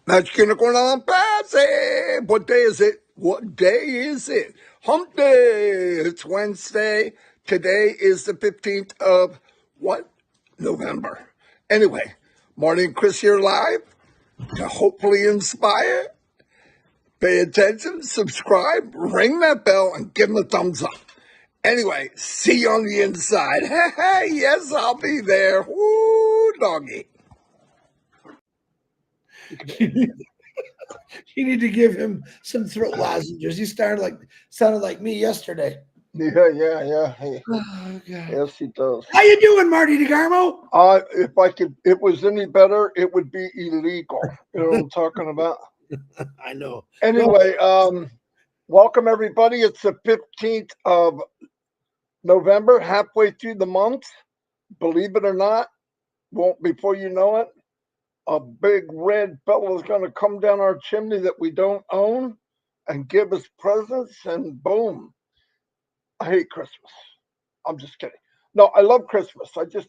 Magic Unicorn on Passive. What day is it? What day is it? Hump Day. It's Wednesday. Today is the 15th of what? November. Anyway, Marty and Chris here live to hopefully inspire. Pay attention, subscribe, ring that bell, and give them a thumbs up. Anyway, see you on the inside. Hey, yes, I'll be there. Woo, doggy. You need to give him some throat lozenges. He sounded like me yesterday. Yeah. Hey, Oh, God. yes, he does. How you doing, Marty Degarmo? If it was any better, it would be illegal. You know what I'm talking about? I know. Anyway, welcome everybody. It's the 15th of November, halfway through the month. Believe it or not, before you know it, a big red fellow is going to come down our chimney that we don't own and give us presents, and boom. I hate Christmas. I'm just kidding. No, I love Christmas. I just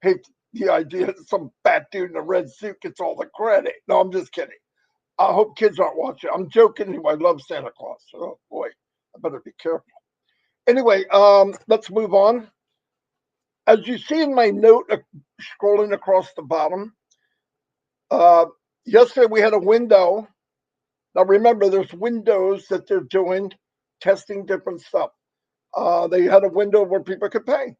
hate the idea that some fat dude in a red suit gets all the credit. No, I'm just kidding. I hope kids aren't watching. I'm joking. I love Santa Claus. Oh boy, I better be careful. Anyway, let's move on. As you see in my note, scrolling across the bottom, yesterday we had a window. Now remember, there's windows that they're doing, testing different stuff. They had a window where people could pay.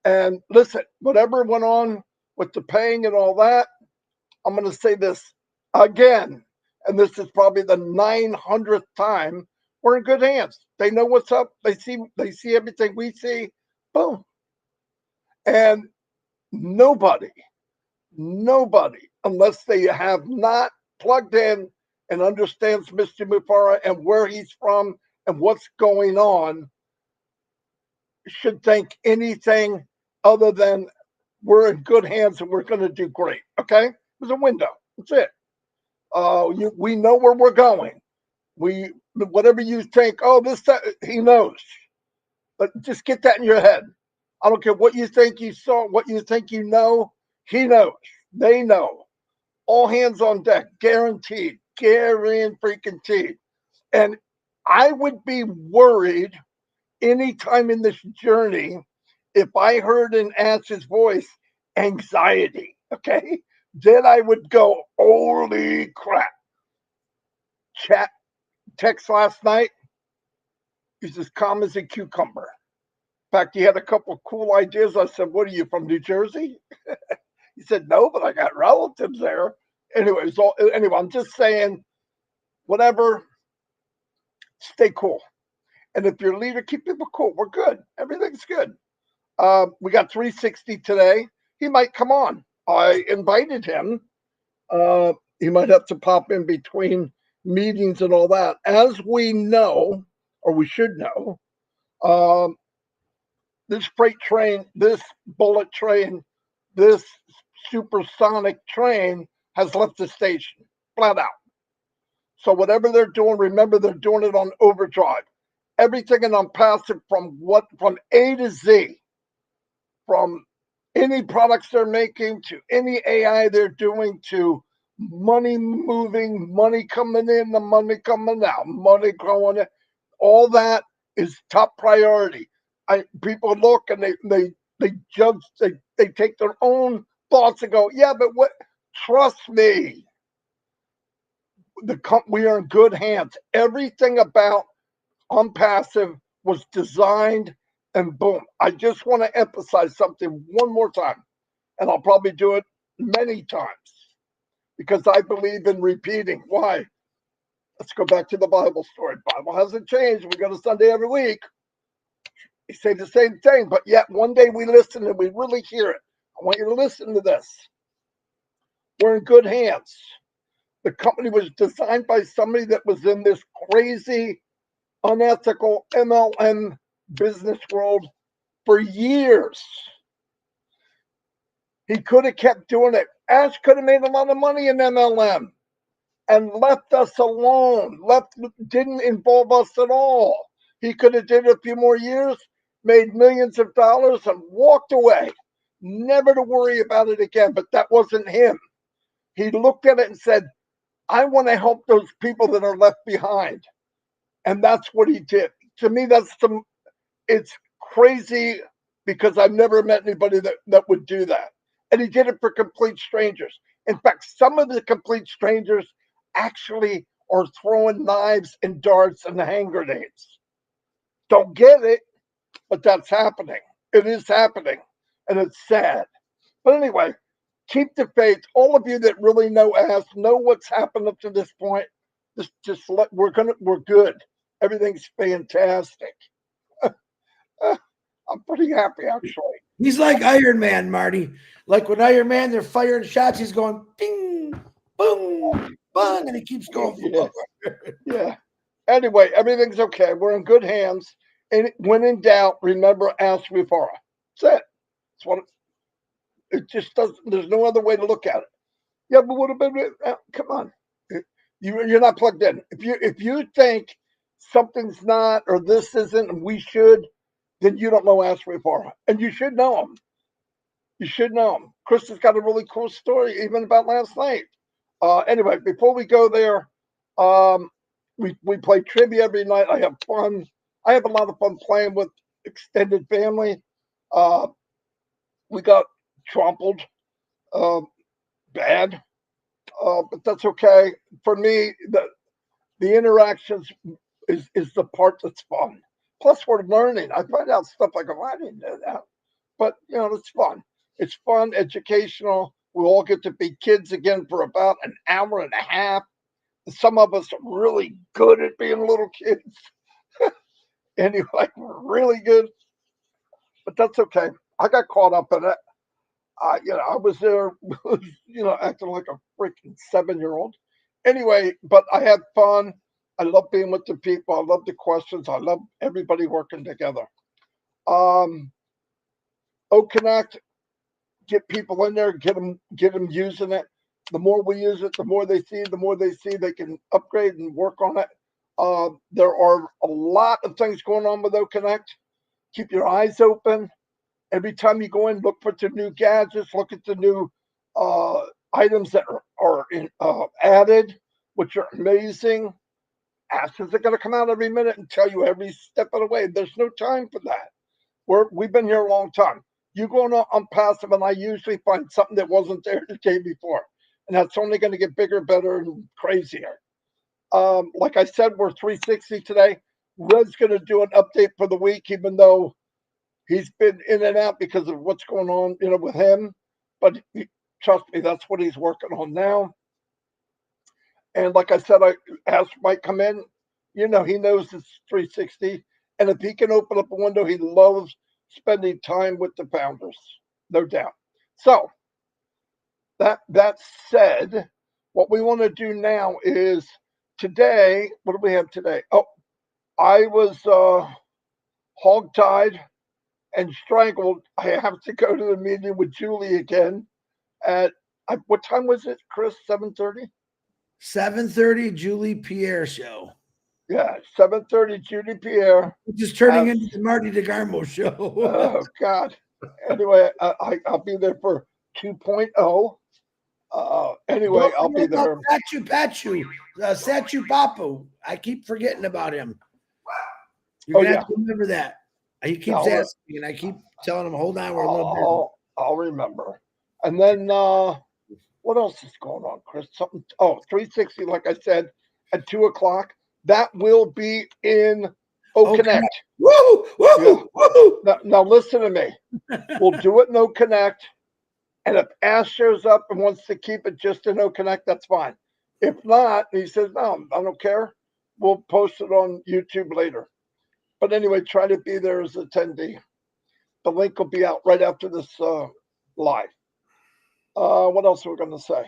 And listen, whatever went on with the paying and all that, I'm going to say this again, and this is probably the 900th time. We're in good hands. They know what's up. They see everything we see. Boom. And nobody, unless they have not plugged in and understands Mr. Mufara and where he's from and what's going on, should think anything other than we're in good hands and we're going to do great. Okay, there's a window. That's it. We know where we're going. Whatever you think. Oh, that, he knows. But just get that in your head. I don't care what you think you saw, what you think you know. He knows. They know. All hands on deck, guaranteed, freaking. And I would be worried anytime in this journey if I heard in Ash's voice anxiety, okay, then I would go, holy crap. Chat text last night, he's as calm as a cucumber. In fact, he had a couple of cool ideas. I said, what are you, from New Jersey? He said, no, but I got relatives there. Anyway, I'm just saying, whatever, stay cool. And if you're a leader, keep people cool. We're good. Everything's good. We got 360 today. He might come on. I invited him. He might have to pop in between meetings and all that. As we know, or we should know, this freight train, this bullet train, this supersonic train has left the station flat out. So whatever they're doing, remember they're doing it on overdrive. Everything in ONPASSIVE from A to Z, from any products they're making to any AI they're doing to money moving, money coming in, the money coming out, money growing in, all that is top priority. People look and they judge, they take their own thoughts and go, yeah, but what? Trust me, we are in good hands. Everything about ONPASSIVE was designed, and boom. I just want to emphasize something one more time, and I'll probably do it many times because I believe in repeating. Why? Let's go back to the Bible story. Bible hasn't changed. We go to Sunday every week. We say the same thing, but yet one day we listen and we really hear it. I want you to listen to this. We're in good hands. The company was designed by somebody that was in this crazy, unethical MLM business world for years. He could have kept doing it. Ash could have made a lot of money in MLM and left us alone, didn't involve us at all. He could have did it a few more years, made millions of dollars, and walked away, never to worry about it again. But that wasn't him. He looked at it and said, I want to help those people that are left behind. And that's what he did. To me, it's crazy because I've never met anybody that would do that. And he did it for complete strangers. In fact, some of the complete strangers actually are throwing knives and darts and hand grenades. Don't get it, but that's happening. It is happening, and it's sad. But anyway, keep the faith. All of you that really know us know what's happened up to this point. We're good. Everything's fantastic. I'm pretty happy actually. He's like Iron Man, Marty. Like when Iron Man, they're firing shots, he's going bing, boom, bung, and he keeps going. Yeah. Yeah. Anyway, everything's okay. We're in good hands. And when in doubt, remember, ask Rufara. That's it. That's what it just doesn't. There's no other way to look at it. Yeah, but what about it? Come on, you're not plugged in. If you think something's not or this isn't, and we should, then you don't know Ask Rufara, and you should know him. You should know him. Chris has got a really cool story, even about last night. Anyway, before we go there, we play trivia every night. I have fun. I have a lot of fun playing with extended family. We got trampled bad, but that's okay. For me, the interactions is the part that's fun. Plus, we're learning. I find out stuff like, oh, I didn't know that. But, it's fun. It's fun, educational. We all get to be kids again for about an hour and a half. Some of us are really good at being little kids. Anyway, we're really good. But that's okay. I got caught up in it. I was there, acting like a freaking 7-year-old. Anyway, but I had fun. I love being with the people. I love the questions. I love everybody working together. Connect, get people in there, get them using it. The more we use it, the more they see they can upgrade and work on it. There are a lot of things going on with Connect. Keep your eyes open. Every time you go in, look for the new gadgets, look at the new items that are added, which are amazing. Asses are going to come out every minute and tell you every step of the way. There's no time for that. We've been here a long time. You go on Passive, and I usually find something that wasn't there the day before. And that's only going to get bigger, better, and crazier. Like I said, we're 360 today. Red's going to do an update for the week, even though he's been in and out because of what's going on, with him. But trust me, that's what he's working on now. And like I said, Ash might come in. He knows it's 360. And if he can open up a window, he loves spending time with the founders, no doubt. So that said, what we want to do now is today, what do we have today? Oh, I was hog-tied and strangled. I have to go to the meeting with Julie again at what time was it, Chris? 7:30? 7:30, Julie Pierre show. Yeah, 7:30, Julie Pierre. Which is turning into the Marty Degarmo show. Oh, God. Anyway, I'll be there for 2.0. Anyway, I'll be there. Satu Papu. I keep forgetting about him. You're going to have to remember that. He keeps asking, and I keep telling him, hold on, we're a little bit. I'll remember. And then what else is going on, Chris? 360, like I said, at 2 o'clock. That will be in Connect. Woo! Woo! Woo! Now listen to me. We'll do it in Connect. And if Ash shows up and wants to keep it just in Connect, that's fine. If not, he says, no, I don't care. We'll post it on YouTube later. But anyway, try to be there as an attendee. The link will be out right after this live. What else are we going to say?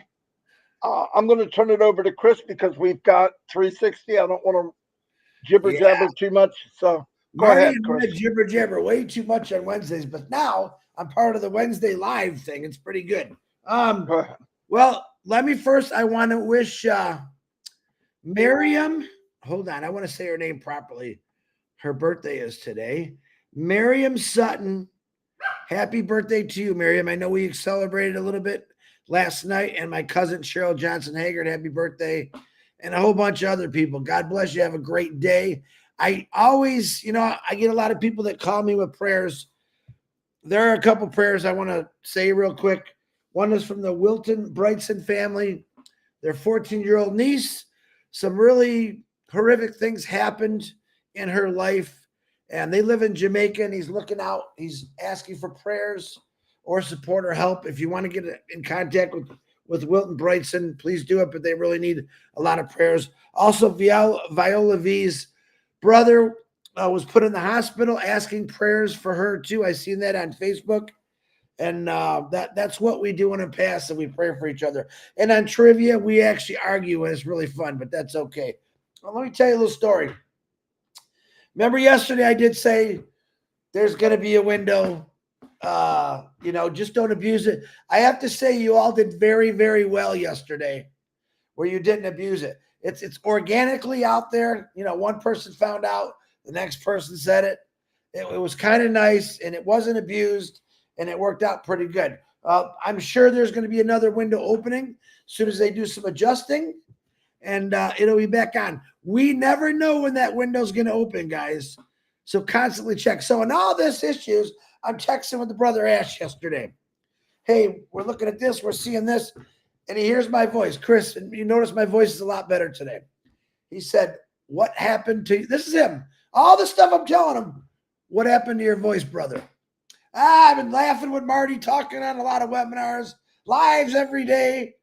I'm going to turn it over to Chris because we've got 360. I don't want to jibber jabber too much. So go ahead, Chris. Jibber jabber way too much on Wednesdays, but now I'm part of the Wednesday live thing. It's pretty good. Well, let me first. I want to wish Miriam. Hold on, I want to say her name properly. Her birthday is today. Miriam Sutton. Happy birthday to you, Miriam. I know we celebrated a little bit last night, and my cousin Cheryl Johnson Haggard, happy birthday, and a whole bunch of other people. God bless you. Have a great day. I always, I get a lot of people that call me with prayers. There are a couple prayers I want to say real quick. One is from the Wilton Brightson family, their 14-year-old niece. Some really horrific things happened in her life, and they live in Jamaica, and he's looking out. He's asking for prayers or support or help. If you want to get in contact with Wilton Brightson, please do it, but they really need a lot of prayers. Also, Viola V's brother was put in the hospital, asking prayers for her too. I seen that on Facebook. And that's what we do in ONPASSIVE. We pray for each other. And on trivia, we actually argue, and it's really fun, but that's okay. Well, let me tell you a little story. Remember yesterday I did say there's going to be a window. Just don't abuse it. I have to say you all did very, very well yesterday where you didn't abuse it. It's organically out there. One person found out, the next person said it. It was kind of nice, and it wasn't abused, and it worked out pretty good. I'm sure there's going to be another window opening as soon as they do some adjusting, and it'll be back on. We never know when that window's going to open, guys. So constantly check. So in all this issues, I'm texting with the brother Ash yesterday. Hey, we're looking at this. We're seeing this. And he hears my voice. Chris, and you notice my voice is a lot better today. He said, what happened to you? This is him. All the stuff I'm telling him. What happened to your voice, brother? I've been laughing with Marty, talking on a lot of webinars, lives every day.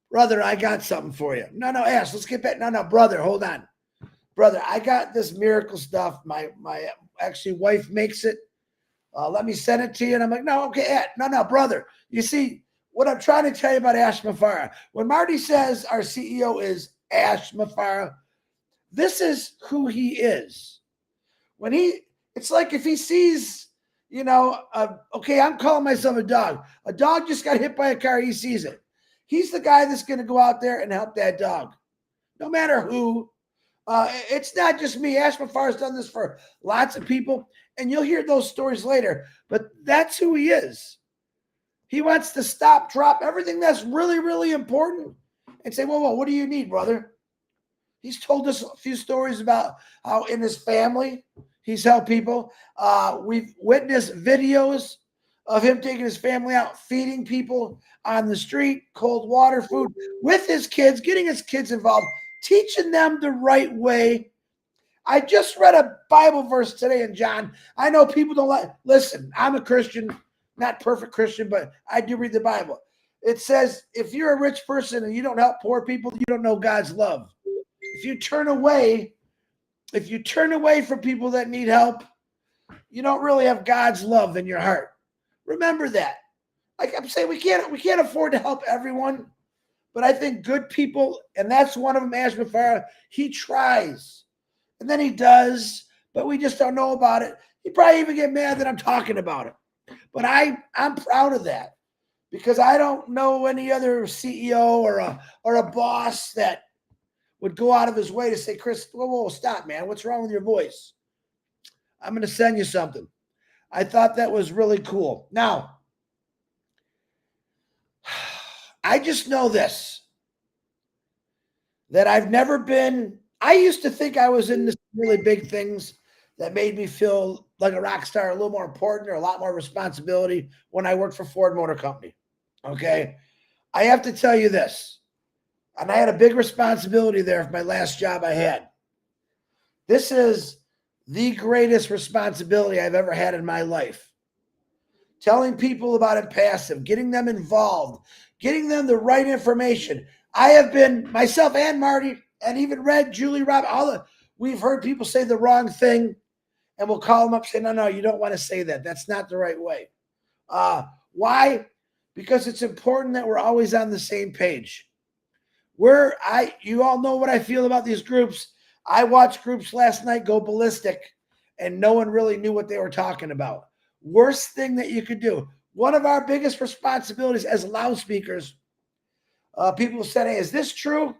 Brother, I got something for you. No, Ash, let's get back. No, brother, hold on. Brother, I got this miracle stuff. My actually wife makes it. Let me send it to you. And I'm like, no, okay. No, brother. You see, what I'm trying to tell you about Ash Mafara, when Marty says our CEO is Ash Mafara, this is who he is. It's like if he sees, okay, I'm calling myself a dog. A dog just got hit by a car. He sees it. He's the guy that's going to go out there and help that dog, no matter who. It's not just me. Ash Mafara's done this for lots of people, and you'll hear those stories later. But that's who he is. He wants to drop everything that's really, really important and say, whoa, what do you need, brother? He's told us a few stories about how in his family he's helped people. We've witnessed videos of him taking his family out, feeding people on the street, cold water, food, with his kids, getting his kids involved, teaching them the right way. I just read a Bible verse today in John. I know people don't listen, I'm a Christian, not perfect Christian, but I do read the Bible. It says, if you're a rich person and you don't help poor people, you don't know God's love. If you turn away from people that need help, you don't really have God's love in your heart. Remember that. Like I'm saying, we can't afford to help everyone, but I think good people, and that's one of them, Ash Mafara, he tries. And then he does, but we just don't know about it. He probably even get mad that I'm talking about it. But I'm proud of that because I don't know any other CEO or a boss that would go out of his way to say, Chris, whoa, stop, man. What's wrong with your voice? I'm going to send you something. I thought that was really cool. Now, I just know this, that I used to think I was in this really big things that made me feel like a rock star, a little more important or a lot more responsibility when I worked for Ford Motor Company. Okay. I have to tell you this, and I had a big responsibility there for my last job I had. This is the greatest responsibility I've ever had in my life. Telling people about ONPASSIVE, getting them involved, getting them the right information. I have been, myself and Marty, and even Red, Julie, Rob, we've heard people say the wrong thing, and we'll call them up and say, no, you don't want to say that. That's not the right way. Why? Because it's important that we're always on the same page. You all know what I feel about these groups. I watched groups last night go ballistic, and no one really knew what they were talking about. Worst thing that you could do. One of our biggest responsibilities as loudspeakers, people said, hey, is this true?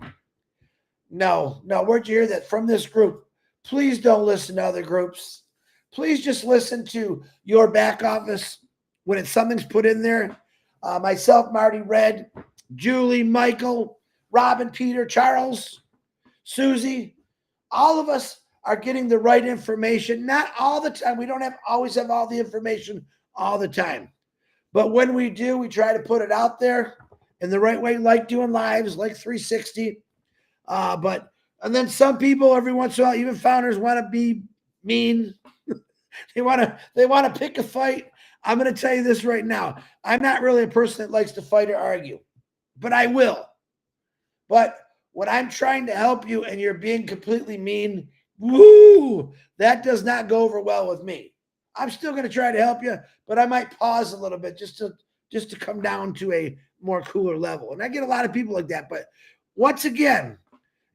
No. Where'd you hear that? From this group. Please don't listen to other groups. Please just listen to your back office when something's put in there. Myself, Marty, Red, Julie, Michael, Robin, Peter, Charles, Susie, all of us are getting the right information. Not all the time. We don't always have all the information all the time. But when we do, we try to put it out there in the right way, like doing lives, like 360. And then some people every once in a while, even founders, want to be mean. They want to pick a fight. I'm going to tell you this right now. I'm not really a person that likes to fight or argue, but I will. But when I'm trying to help you and you're being completely mean, woo, that does not go over well with me. I'm still going to try to help you, but I might pause a little bit just to come down to a more cooler level. And I get a lot of people like that. But once again,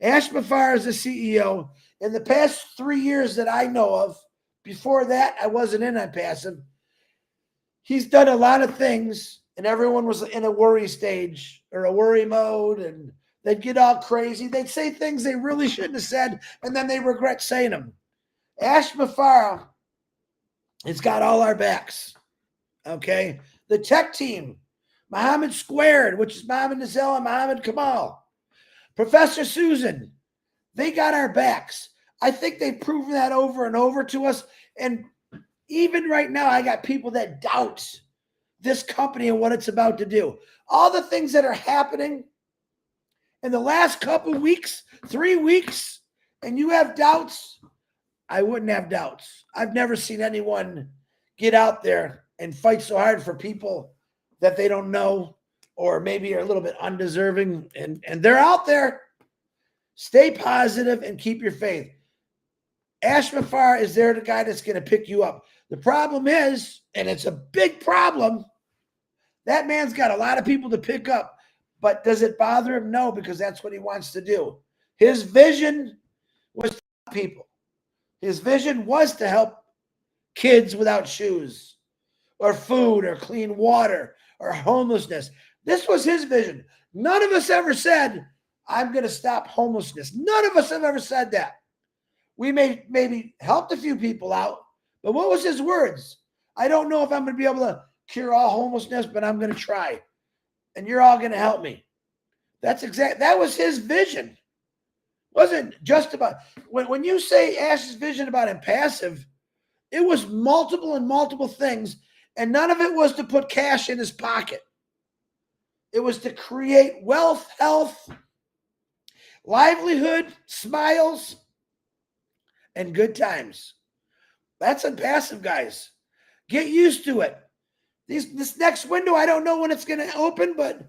Ash Mafar is the CEO. In the past 3 years that I know of, before that, I wasn't in OnPassive. He's done a lot of things, and everyone was in a worry stage or a worry mode, and they'd get all crazy. They'd say things they really shouldn't have said, and then they regret saying them. Ash Mafar has got all our backs, okay? The tech team, Muhammad Squared, which is Mohammed Nazel and Muhammad Kamal, Professor Susan, they got our backs. I think they've proven that over and over to us. And even right now, I got people that doubt this company and what it's about to do. All the things that are happening in the last couple of weeks, 3 weeks, and you have doubts, I wouldn't have doubts. I've never seen anyone get out there and fight so hard for people that they don't know or maybe are a little bit undeserving, and they're out there. Stay positive and keep your faith. Ash Mafar is there, the guy that's going to pick you up. The problem is, and it's a big problem, that man's got a lot of people to pick up. But does it bother him? No, because that's what he wants to do. His vision was to help people. His vision was to help kids without shoes or food or clean water or homelessness. This was his vision. None of us ever said, I'm going to stop homelessness. None of us have ever said that. We maybe helped a few people out, but what was his words? I don't know if I'm going to be able to cure all homelessness, but I'm going to try. And you're all going to help me. That was his vision. Wasn't just about, when you say Ash's vision about ONPASSIVE, it was multiple things, and none of it was to put cash in his pocket. It was to create wealth, health, livelihood, smiles, and good times. That's ONPASSIVE, guys. Get used to it. This next window, I don't know when it's going to open, but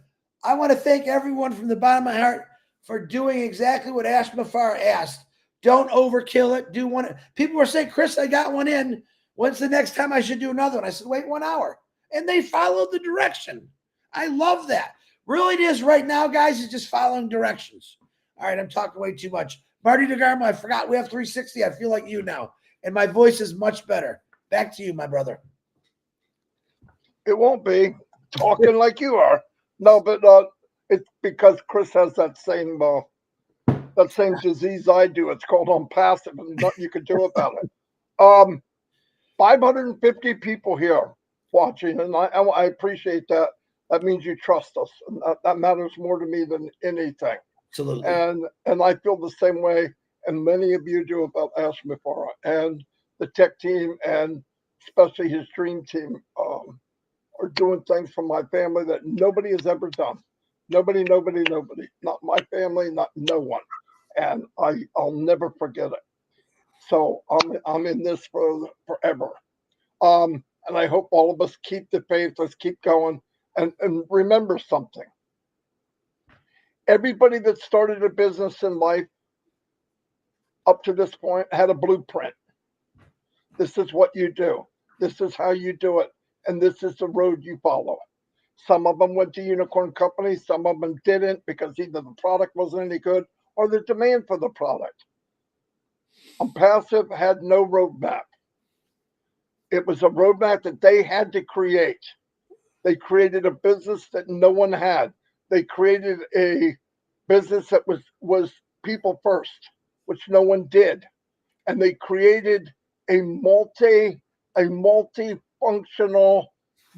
I want to thank everyone from the bottom of my heart for doing exactly what Ash Mafar asked. Don't overkill it. Do one. People were saying, Chris, I got one in. When's the next time I should do another one? I said, wait 1 hour. And they followed the direction. I love that. Really, it is right now, guys, is just following directions. All right, I'm talking way too much. Marty Degarmo, I forgot we have 360. I feel like you now. And my voice is much better. Back to you, my brother. It won't be talking like you are. No, but it's because Chris has that same disease I do. It's called ONPASSIVE, and nothing you can do about it. 550 people here watching, and I appreciate that. That means you trust us, and that matters more to me than anything. Absolutely. And I feel the same way, and many of you do, about Ash Mafar and the tech team, and especially his dream team. Are doing things for my family that nobody has ever done. Nobody. Not my family, not no one. And I'll never forget it. So I'm in this for forever. And I hope all of us keep the faith. Let's keep going. And remember something. Everybody that started a business in life up to this point had a blueprint. This is what you do. This is how you do it. And this is the road you follow. Some of them went to unicorn companies. Some of them didn't because either the product wasn't any good or the demand for the product. ONPASSIVE had no roadmap. It was a roadmap that they had to create. They created a business that no one had. They created a business that was people first, which no one did. And they created a multifunctional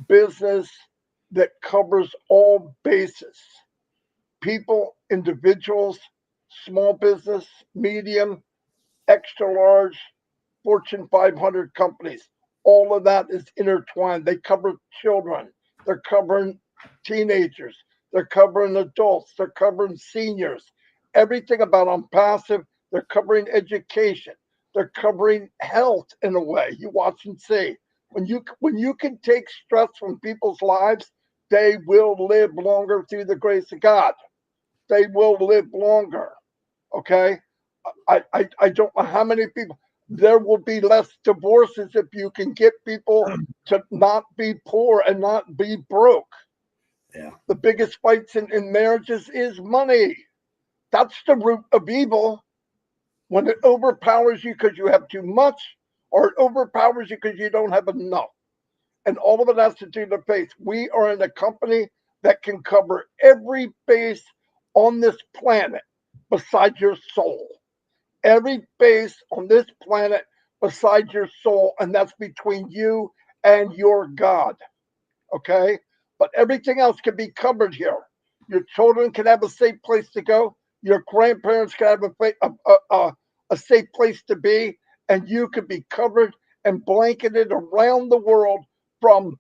business that covers all bases. People, individuals, small business, medium, extra large, Fortune 500 companies. All of that is intertwined. They cover children. They're covering teenagers. They're covering adults. They're covering seniors. Everything about ONPASSIVE. They're covering education. They're covering health in a way. You watch and see. When you can take stress from people's lives, they will live longer through the grace of God. They will live longer. Okay. I don't know how many people. There will be less divorces if you can get people to not be poor and not be broke. Yeah. The biggest fights in marriages is money. That's the root of evil. When it overpowers you because you have too much, or it overpowers you because you don't have enough. And all of it has to do with faith. We are in a company that can cover every base on this planet besides your soul. Every base on this planet besides your soul, and that's between you and your God. Okay? But everything else can be covered here. Your children can have a safe place to go. Your grandparents can have a safe place to be, and you could be covered and blanketed around the world from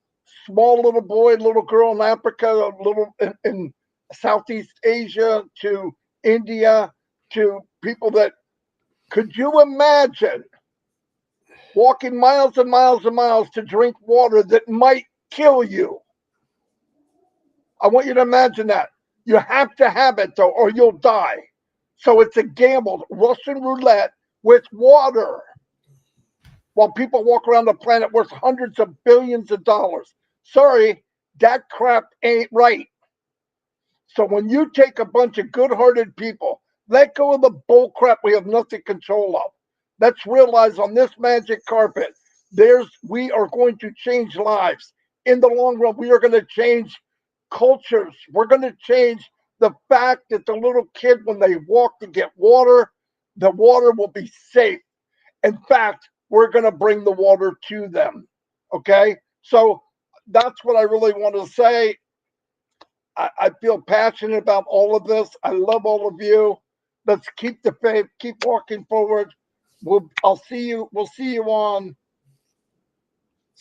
small little boy, little girl in Africa, little in Southeast Asia to India to people that could you imagine walking miles and miles and miles to drink water that might kill you? I want you to imagine that. You have to have it though, or you'll die. So it's a gamble, Russian roulette with water. While people walk around the planet worth hundreds of billions of dollars. Sorry, that crap ain't right. So when you take a bunch of good-hearted people, let go of the bull crap we have nothing control of. Let's realize on this magic carpet, we are going to change lives. In the long run, we are going to change cultures. We're going to change the fact that the little kid, when they walk to get water, the water will be safe. In fact, we're going to bring the water to them. Okay? So that's what I really want to say. I feel passionate about all of this. I love all of you. Let's keep the faith, keep walking forward. We'll see you on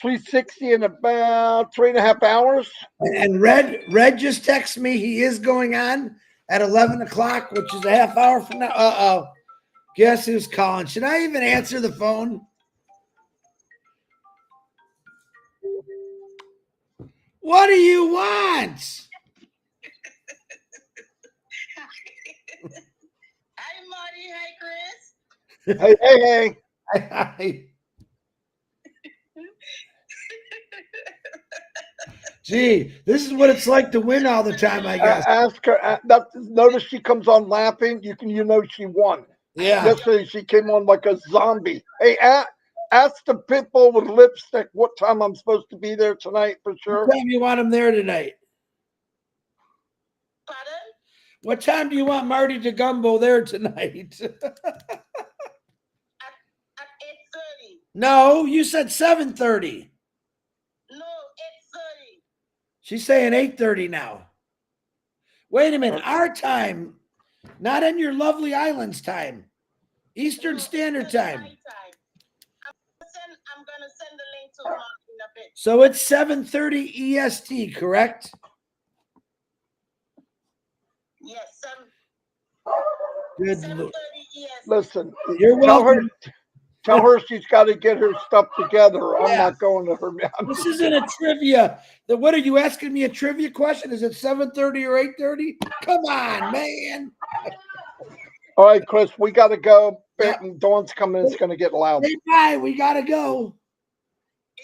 360 in about 3.5 hours. And Red just texted me. He is going on at 11 o'clock, which is a half hour from now. Uh-oh. Guess who's calling? Should I even answer the phone? What do you want? Hi, Marty. Hi, Chris. Hey. Gee, this is what it's like to win all the time, I guess. Ask her. Notice she comes on laughing. You know she won. Yeah. Yesterday she came on like a zombie. Hey, ask the pit bull with lipstick what time I'm supposed to be there tonight for sure. What time do you want him there tonight? Pardon? What time do you want Marty Degarmo there tonight? At 8:30. No, you said 7:30. No, 8:30. She's saying 8:30 now. Wait a minute. Our time, not in your lovely islands time. Eastern Standard Time. I'm going to send the link to Marty in a bit. So it's 7:30 EST, correct? Yes, Good. 7:30 EST. Listen, You're welcome. Tell her she's got to get her stuff together. I'm not going to her. This isn't a trivia. What are you asking me a trivia question? Is it 7:30 or 8:30? Come on, man. All right, Chris, we got to go. Yeah. Dawn's coming. It's going to get loud. Hey, bye. We got to go.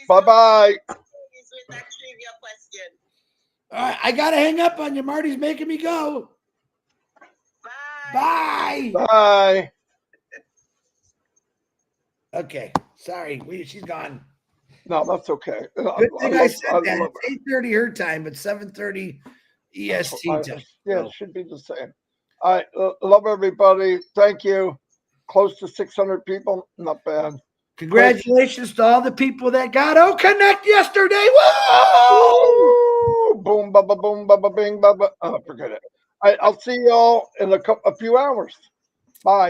Bye-bye. With that trivia question. All right. I got to hang up on you. Marty's making me go. Bye. Bye. Bye. Okay. Sorry. She's gone. No, that's okay. Good thing I said that. It's 8:30 her time, but 7:30 EST time. Yeah, it should be the same. I love everybody. Thank you. Close to 600 people. Not bad. Congratulations to all the people that got O Connect yesterday. Woo! Boom. ba ba boom, ba ba bing, ba ba. Forget it. I'll see y'all in a few hours. Bye.